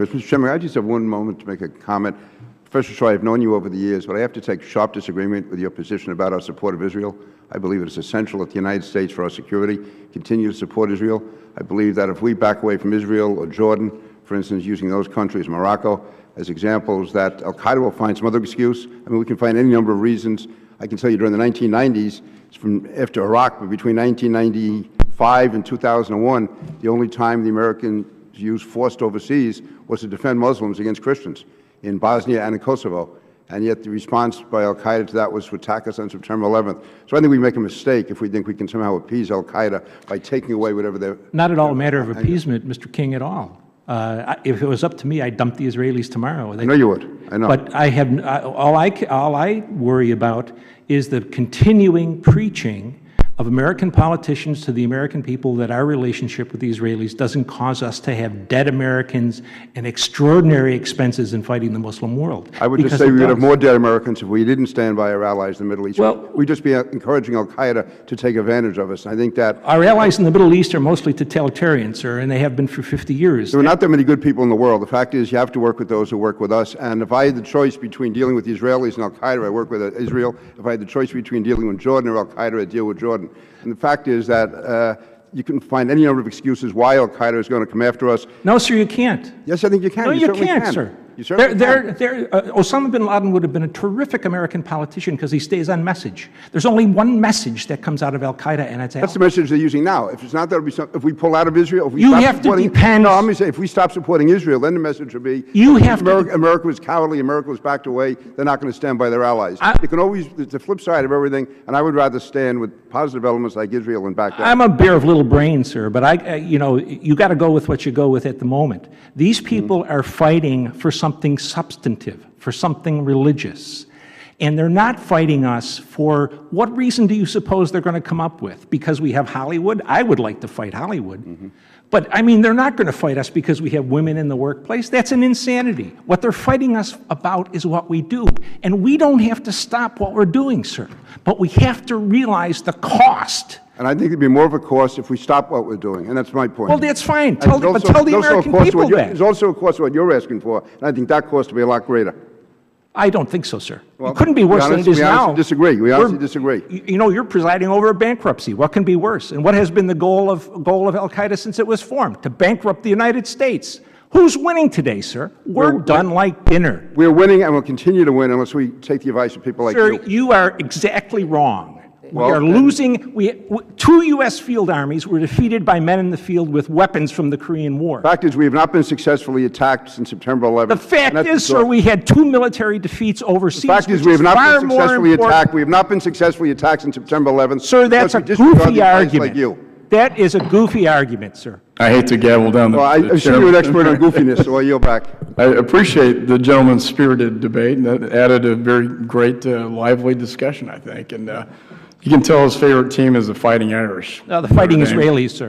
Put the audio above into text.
Mr. Chairman, I just have one moment to make a comment. Professor Schor, I have known you over the years, but I have to take sharp disagreement with your position about our support of Israel. I believe it is essential that the United States, for our security, continue to support Israel. I believe that if we back away from Israel or Jordan, for instance, using those countries, Morocco, as examples, that al-Qaeda will find some other excuse. I mean, we can find any number of reasons. I can tell you during the 1990s, from after Iraq, but between 1995 and 2001, the only time the Americans used force overseas was to defend Muslims against Christians in Bosnia and in Kosovo. And yet the response by al-Qaeda to that was to attack us on September 11th. So I think we make a mistake if we think we can somehow appease al-Qaeda by taking away whatever they're— Not at all a matter of appeasement, Mr. King, at all. If it was up to me, I'd dump the Israelis tomorrow. I know you would. I know. But I have, all I worry about is the continuing preaching of American politicians to the American people that our relationship with the Israelis doesn't cause us to have dead Americans and extraordinary expenses in fighting the Muslim world. I would just say we would have more dead Americans if we didn't stand by our allies in the Middle East. Well, we'd just be encouraging al-Qaeda to take advantage of us. I think that— Our allies in the Middle East are mostly totalitarians, sir, and they have been for 50 years. There are not that many good people in the world. The fact is you have to work with those who work with us. And if I had the choice between dealing with the Israelis and al-Qaeda, I work with Israel. If I had the choice between dealing with Jordan or al-Qaeda, I'd deal with Jordan. And the fact is that you can find any number of excuses why al-Qaeda is going to come after us. No, sir, you can't. Yes, I think you can. No, you can't, sir. You certainly can. Osama bin Laden would have been a terrific American politician because he stays on message. There's only one message that comes out of al-Qaeda, and it's— That's the message they're using now. If it's not, that'll be something. If we pull out of Israel, if we you stop have supporting— to depend— No, I'm going to say, if we stop supporting Israel, then the message will be— You have America was cowardly, America was backed away, they're not going to stand by their allies. It can always— it's the flip side of everything, and I would rather stand with positive elements like Israel and back down. I'm a bear of little brains, sir, but you got to go with what you go with at the moment. These people are fighting for something substantive, for something religious. And they're not fighting us for— what reason do you suppose they're going to come up with? Because we have Hollywood? I would like to fight Hollywood. But, I mean, they're not going to fight us because we have women in the workplace. That's an insanity. What they're fighting us about is what we do. And we don't have to stop what we're doing, sir. But we have to realize the cost. And I think it'd be more of a cost if we stop what we're doing, and that's my point. Well, that's fine. Tell the American people that. There's also a cost of what you're asking for, and I think that cost will be a lot greater. I don't think so, sir. Well, it couldn't be worse than it is now. We honestly disagree. We honestly disagree. You know, you're presiding over a bankruptcy. What can be worse? And what has been the goal of al-Qaeda since it was formed? To bankrupt the United States. Who's winning today, sir? We're done like dinner. We're winning, and we'll continue to win unless we take the advice of people like you. Sir, you are exactly wrong. We are losing. Two U.S. field armies were defeated by men in the field with weapons from the Korean War. The fact is we have not been successfully attacked since September 11th. The fact is, sir, we had 2 military defeats overseas. The fact is we have not been successfully attacked. We have not been successfully attacked since September 11th. Sir, that's a goofy argument. That is a goofy argument, sir. I hate to gavel down the— Well, I see you're an expert on goofiness, so I yield back. I appreciate the gentleman's spirited debate, and that added a very great, lively discussion, I think. And you can tell his favorite team is the Fighting Irish. The Fighting Israelis, sir.